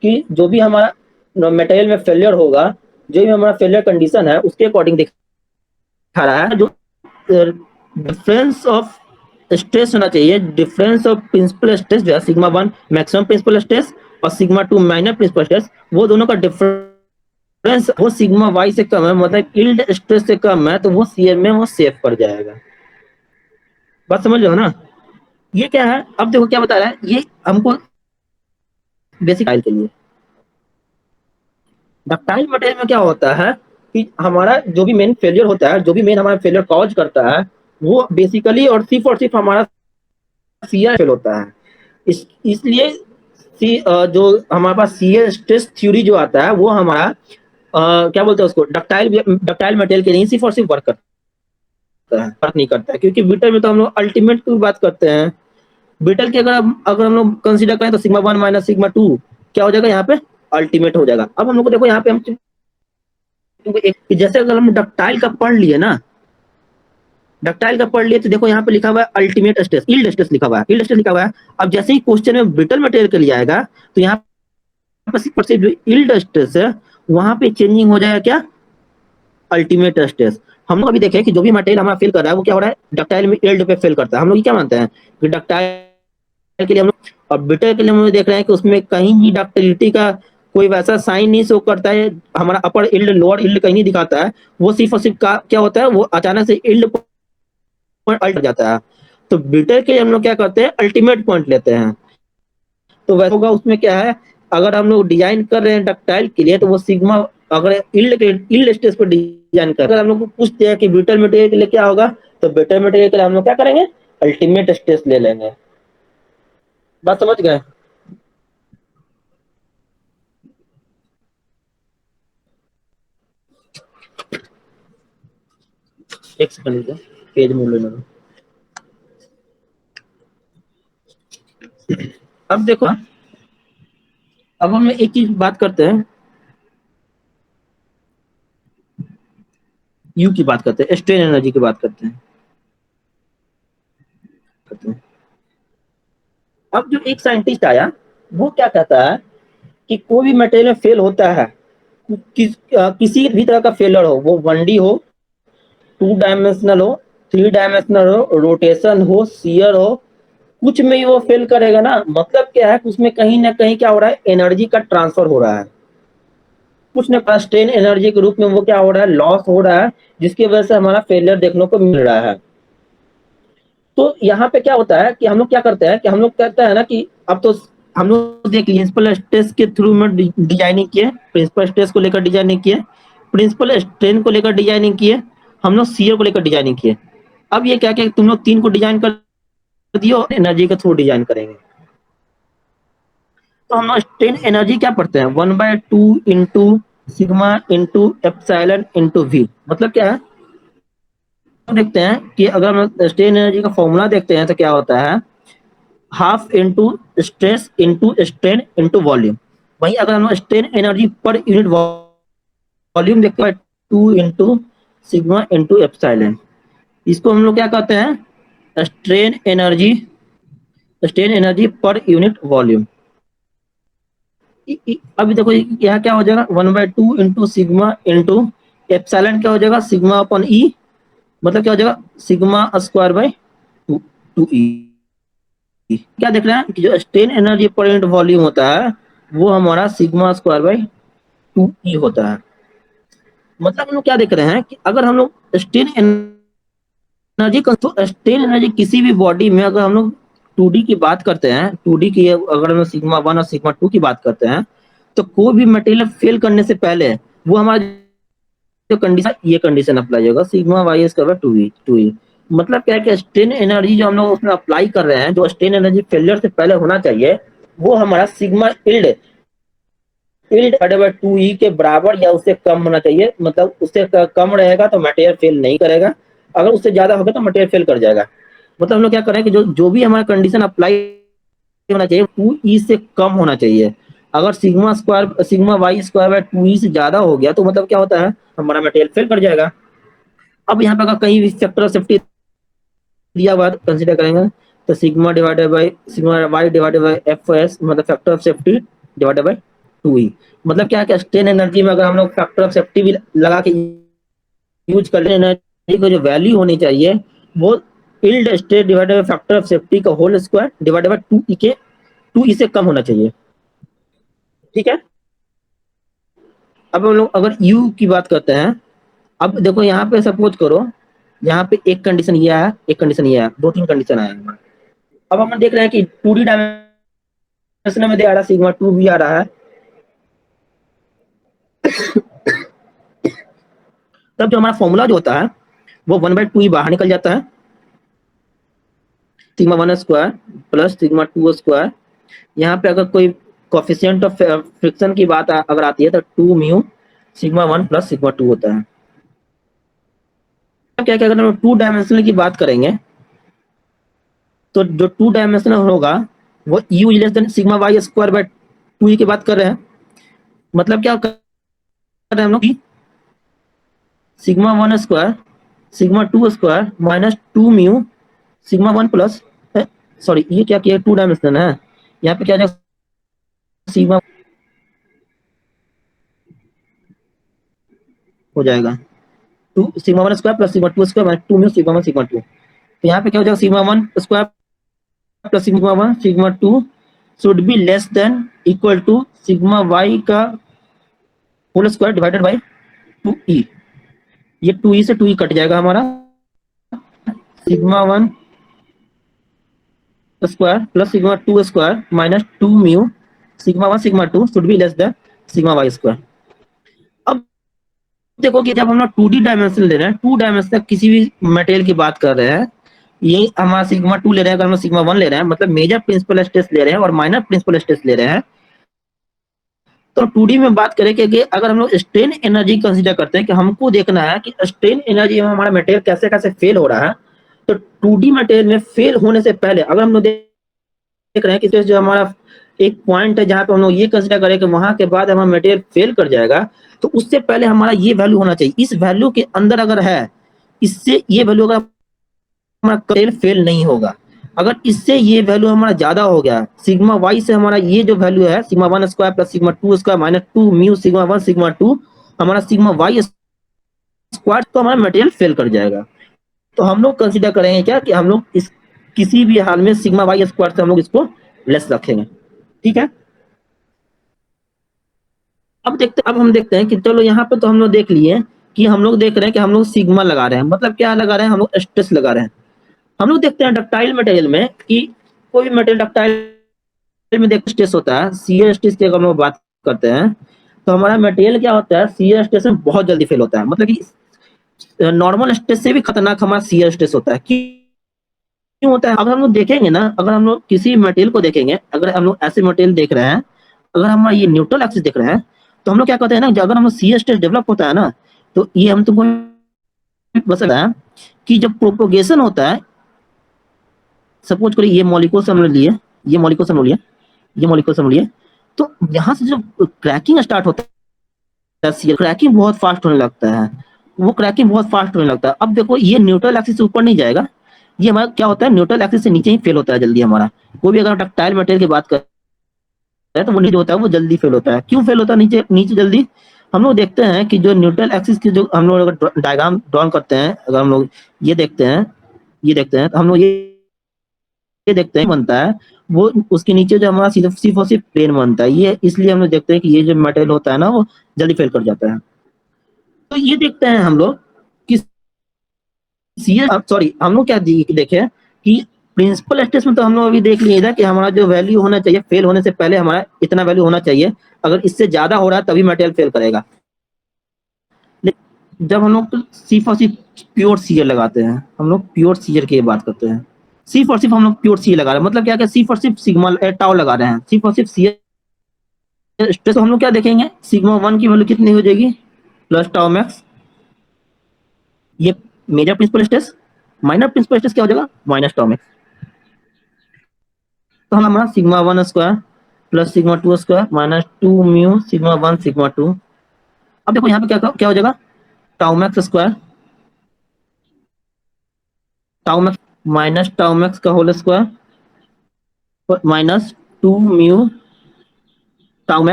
कि जो भी हमारा मटेरियल में फेलियर होगा, जो भी हमारा फेलियर कंडीशन है उसके अकॉर्डिंग दिखा रहा है। जो डिफरेंस ऑफ स्ट्रेस होना चाहिए, डिफरेंस ऑफ प्रिंसिपल स्ट्रेस जो है सिग्मा 1 मैक्सिमम प्रिंसिपल स्ट्रेस और सिग्मा 2 माइनर प्रिंसिपल स्ट्रेस, वो दोनों का डिफरेंस वो सिग्मा वाई से कम है, मतलब यील्ड स्ट्रेस से कम है, तो वो सीएम में वो सेफ कर जाएगा। बात समझ लो ना। ये क्या है, अब देखो क्या बता रहा है ये हमको बेसिक के लिए। डक्टाइल मटेरियल में क्या होता है कि हमारा जो भी मेन फेलियर होता है, जो भी मेन हमारा फेलियर कॉज करता है, वो बेसिकली और सिर्फ हमारा सीआर फेल होता है। इसलिए जो हमारे पास सीए स्ट्रेस थ्योरी जो आता है वो हमारा क्या बोलते हैं उसको, डक्टाइल मटेरियल के लिए सिर्फ और सिर्फ वर्क करता है, वर्क नहीं करता है। क्योंकि ब्रिटल में तो हम लोग अल्टीमेट की बात करते हैं। ब्रिटल की अगर हम लोग कंसीडर करें तो सिग्मा 1 माइनस सिग्मा 2 क्या हो जाएगा यहाँ पे, अल्टीमेट हो जाएगा। अब हम लोग को देखो यहाँ पे हम जैसे अगर हम डक्टाइल का पढ़ लिए ना, डक्टाइल का पढ़ लिए तो देखो यहाँ पे लिखा हुआ है अल्टीमेट स्ट्रेस, यील्ड स्ट्रेस लिखा हुआ है, यील्ड स्ट्रेस लिखा हुआ है। अब जैसे ही क्वेश्चन में ब्रिटल मटेरियल के लिए आएगा तो यहाँ पर जो यील्ड स्ट्रेस है वहां पे चेंजिंग हो जाएगा क्या, अल्टीमेट स्ट्रेस। हम लोग अभी देखें कि जो भी मटेरियल हमारा फेल कर रहा है वो क्या हो रहा है, डक्टाइल में यील्ड पे फेल करता है। हम लोग क्या मानते हैं कि डक्टाइल के लिए हम लोग, और ब्रिटल के लिए हम लोग देख रहे हैं कि उसमें कहीं भी डक्टिलिटी का कोई वैसा साइन नहीं शो करता है, हमारा अपर यील्ड लोअर यील्ड कहीं नहीं दिखाता है। वो सिर्फ और सिर्फ का क्या होता है, वो अचानक से यील्ड पर अल्ट जाता है। तो ब्रिटल के लिए हम लोग क्या करते हैं, अल्टीमेट पॉइंट लेते हैं। तो वैसा होगा उसमें क्या है, अगर हम लोग डिजाइन कर रहे हैं डक्टाइल के लिए तो वो सिग्मा, अगर यील्ड स्टेज पर डिजाइन कर, अगर हम लोग को पूछते हैं कि ब्रिटल मटेरियल के लिए क्या होगा, तो ब्रिटल मटेरियल के लिए हम लोग क्या करेंगे, अल्टीमेट स्टेज ले लेंगे। बात समझ गए। एक सेकंड पेज में लेना। अब देखो, अब हम एक चीज बात करते हैं, यू की बात करते हैं, स्ट्रेन एनर्जी की बात करते हैं। अब जो एक साइंटिस्ट आया वो क्या कहता है कि कोई भी मटेरियल फेल होता है, किसी भी तरह का फेलर हो, वो 1D हो, 2 डायमेंशनल हो, 3 डायमेंशनल हो, रोटेशन हो, शियर हो, कुछ में ही वो फेल करेगा ना। मतलब क्या है, उसमें कहीं ना कहीं क्या हो रहा है, एनर्जी का ट्रांसफर हो रहा है, कुछ ना कुछ स्ट्रेन एनर्जी के रूप में वो क्या हो रहा है, लॉस हो रहा है, जिसकी वजह से हमारा फेलियर देखने को मिल रहा है। तो यहाँ पे क्या होता है कि हम लोग क्या करते हैं कि हम लोग कहते हैं ना कि अब तो हम लोग देख लिए प्रिंसिपल स्ट्रेस के थ्रू में डिजाइनिंग किए, प्रिंसिपल स्ट्रेस को लेकर डिजाइनिंग किए, प्रिंसिपल स्ट्रेन को लेकर डिजाइनिंग किए, हम लोग सीओ को लेकर डिजाइनिंग किए। अब ये क्या क्या तुम लोग तीन को डिजाइन कर दियो, एनर्जी के थ्रू डिजाइन करेंगे। तो हम लोग स्ट्रेन एनर्जी क्या पढ़ते हैं, 1/2 into sigma into epsilon into V. मतलब क्या है, तो देखते हैं कि अगर हम स्ट्रेन एनर्जी का फॉर्मूला देखते हैं तो क्या होता है, half into stress into strain into volume. वहीं अगर हम strain energy per unit volume देखते हैं, 2 इंटू सिग्मा इंटू एप्सिलॉन। इसको हम लोग क्या कहते हैं, strain energy, strain energy per unit volume. अभी देखो यहाँ क्या हो जाएगा, 1/2 इंटू सिग्मा इंटू एप्सिलॉन क्या हो जाएगा, सिग्मा अपन ई, मतलब क्या हो जाएगा, सिग्मा स्क्वायर बाई टू ई। क्या देख रहे हैं कि जो strain energy per unit volume होता है वो हमारा सिग्मा स्क्वायर बाई 2E होता है। मतलब हम लोग क्या देख रहे हैं कि अगर हम लोग स्ट्रेन एनर्जी, तो स्ट्रेन एनर्जी किसी भी बॉडी में अगर हम लोग 2D की बात करते हैं, 2D की अगर हम लोग सिग्मा 1 और सिग्मा 2 की बात करते हैं, तो कोई भी मटेरियल फेल करने से पहले वो हमारा जो कंडीशन, ये कंडीशन अप्लाई होगा, सिग्मा वाई स्क्वायर 2E। मतलब क्या है कि स्ट्रेन एनर्जी जो हम लोग उसमें अप्लाई कर रहे हैं, जो स्ट्रेन एनर्जी फेलियर से पहले होना चाहिए, वो हमारा सिग्मा इल्ड इल्ड 2E के बराबर या उससे कम होना चाहिए। मतलब उससे कम रहेगा तो मटेरियल फेल नहीं करेगा, अगर उससे ज्यादा होगा तो मटेरियल फेल कर जाएगा। मतलब हम लोग क्या करें कि जो जो भी हमारा कंडीशन अप्लाई होना चाहिए 2E से कम होना चाहिए। अगर sigma Y square by 2E से ज्यादा हो गया तो मतलब क्या होता है, हमारा मटेरियल फेल कर जाएगा। अब यहाँ पे अगर कहीं भी फैक्टर ऑफ सेफ्टी दिया हुआ कंसिडर करेंगे तो sigma divided by sigma y divided by F S, मतलब factor of safety divided by 2e। मतलब क्या है, स्ट्रेन एनर्जी में अगर हम लोग फैक्टर ऑफ सेफ्टी भी लगा के यूज कर रहे हैं, एनर्जी को जो वैल्यू होनी चाहिए वो yield stress divided by factor of safety का whole square divided by 2e के 2e से कम होना चाहिए। ठीक है। अब हम लोग अगर यू की बात करते हैं, अब देखो यहाँ पे सपोज करो, यहाँ पे एक कंडीशन ये है, एक कंडीशन ये है, दो तीन कंडीशन आया है। अब हम देख रहे हैं कि 2D डायमेंशन में दे आ रहा है, सिग्मा 2 भी आ रहा है। तब जो हमारा फॉर्मूला जो होता है वो 1/2 ही बाहर निकल जाता है, sigma 1 square plus sigma 2 square. यहाँ पे अगर कोई कोफिशिएंट ऑफ फ्रिक्शन की बात अगर आती है तो 2 म्यू सिग्मा 1 प्लस सिग्मा 2 होता है। क्या क्या अगर हम 2 डायमेंशनल की बात करेंगे तो जो 2 डायमेंशनल होगा वो u less than sigma y square by 2 की बात कर रहे हैं। मतलब क्या कर रहे हैं हम लोग, sigma 1 square sigma 2 square minus 2 mu sigma 1 plus, sorry ये क्या किया, 2 डायमेंशनल है, यहाँ पे क्या जाएगा, सिग्मा हो जाएगा 2 sigma 1 square plus sigma 2 square minus 2 mu sigma 1 sigma 2। तो यहाँ पे क्या हो जाएगा, sigma 1 square plus sigma 1 sigma 2 should be less than equal to sigma y का whole square divided by 2e। ये 2e से 2e कट जाएगा हमारा, sigma 1 square plus sigma 2 square minus 2 mu sigma 1 sigma 2 should be less then sigma y square. अब देखो कि जब हम लोग 2D डायमेंशन ले रहे हैं, 2 डायमेंशन किसी भी मटेरियल की बात कर रहे हैं, ये हमारा सिग्मा 2 ले रहे हैं, अगर हम सिग्मा 1 ले रहे हैं, मतलब मेजर प्रिंसिपल स्ट्रेस ले रहे हैं और माइनर प्रिंसिपल स्ट्रेस ले रहे हैं। तो 2D में बात करें कि अगर हम लोग स्ट्रेन एनर्जी कंसीडर करते हैं कि हमको देखना है कि स्ट्रेन एनर्जी में हमारा मटेरियल कैसे कैसे फेल हो रहा है, तो 2D मटेरियल में फेल होने से पहले अगर हम लोग देख रहे हैं कि जो हमारा एक पॉइंट है जहां पे हम लोग ये कंसीडर करें कि वहां के बाद हमारा मटेरियल फेल कर जाएगा, तो उससे पहले हमारा ये वैल्यू होना चाहिए, इस वैल्यू के अंदर अगर है, इससे ये वैल्यू अगर हमारा मटेरियल फेल नहीं होगा। अगर इससे ये वैल्यू हमारा ज्यादा हो गया, सिग्मा वाई से हमारा ये जो वैल्यू है sigma 1 square plus sigma 2 square minus 2 mu sigma 1 sigma 2, हमारा सिग्मा वाई स्क्वायर, तो हमारा मटेरियल फेल कर जाएगा। तो हम लोग कंसीडर करेंगे क्या कि हम लोग इस किसी भी हाल में सिग्मा वाई स्क्वायर से हम लोग इसको लेस रखेंगे। ठीक है। अब हम देखते हैं कि चलो यहाँ पे तो हम लोग देख लिए कि हम लोग देख रहे हैं कि हम लोग सिग्मा लगा रहे हैं, मतलब क्या लगा रहे हैं, हम लोग स्ट्रेस लगा रहे हैं। हम लोग देखते हैं डक्टाइल मटेरियल में कि कोई भी मटेरियल डक्टाइल में देख स्ट्रेस होता है, शियर स्ट्रेस की अगर हम लोग बात करते हैं तो हमारा मटेरियल क्या होता है, शियर स्ट्रेस में बहुत जल्दी फेल होता है। मतलब कि नॉर्मल स्ट्रेस से भी खतरनाक हमारा शियर स्ट्रेस होता है। क्यों होता है, अगर हम लोग देखेंगे ना, अगर हम लोग किसी मटेरियल को देखेंगे, अगर हम लोग ऐसे मटेरियल देख रहे हैं, अगर हम ये न्यूट्रल एक्सिस देख रहे हैं, तो हम लोग क्या कहते हैं ना, अगर हम शियर स्ट्रेस डेवलप होता है ना, तो ये हम तुमको बता है कि जब प्रोपोगेशन होता है, सपोज करिए ये मॉलिक्यूल से हम लोग लिए, ये मॉलिक्यूल से हम लोग लिए, ये मॉलिक्यूल से हम लिए, तो यहाँ से जो क्रैकिंग स्टार्ट होता है, क्रैकिंग बहुत फास्ट होने लगता है, वो क्रैकिंग बहुत फास्ट होने लगता है। अब देखो ये न्यूट्रल एक्सिस से ऊपर नहीं जाएगा, ये हमारा क्या होता है, न्यूट्रल एक्सिस से नीचे ही फेल होता है जल्दी हमारा। कोई भी अगर डक्टाइल मटेरियल की बात करें तो वो नीचे होता है, वो जल्दी फेल होता है। क्यों फेल होता है नीचे नीचे जल्दी, हम लोग देखते हैं कि जो न्यूट्रल एक्सिस की जो हम लोग अगर डायग्राम ड्रॉ करते हैं, अगर हम लोग ये देखते हैं, ये देखते हैं, तो हम लोग ये देखते हैं बनता है, वो उसके नीचे जो हमारा सिर्फ और सिर्फ प्लेन बनता है। ये इसलिए हम लोग देखते हैं कि ये जो मटेरियल होता है ना वो जल्दी फेल कर जाता है। तो ये देखते हैं हम लोग कि सॉरी हम लोग क्या देखे कि प्रिंसिपल स्ट्रेस में तो हम लोग अभी देख लिए था कि हमारा जो वैल्यू होना चाहिए फेल होने से पहले हमारा इतना वैल्यू होना चाहिए, अगर इससे ज्यादा हो रहा है तभी मटेरियल फेल करेगा। जब हम लोग सिर्फ और सिर्फ प्योर सीजर लगाते हैं, हम लोग प्योर सीजर की बात करते हैं, सिर्फ और सिर्फ हम लोग प्योर सी लगा रहे हैं, मतलब क्या क्या सिर्फ और सिर्फ सिग्मा टाउ लगा रहे हैं, सिर्फ और सिर्फ सी स्ट्रेस। तो हम लोग क्या देखेंगे, सिग्मा 1 की वैल्यू कितनी हो जाएगी, प्लस टाउ मैक्स, ये major principal stress, minor principal stress क्या हो जाएगा, माइनस टाउ मैक्स। तो हमारा sigma 1 square plus sigma 2 square minus 2 mu sigma 1 sigma 2। अब देखो यहाँ पे क्या क्या हो जाएगा, tau max square, tau max minus tau max का whole square minus 2 mu tau max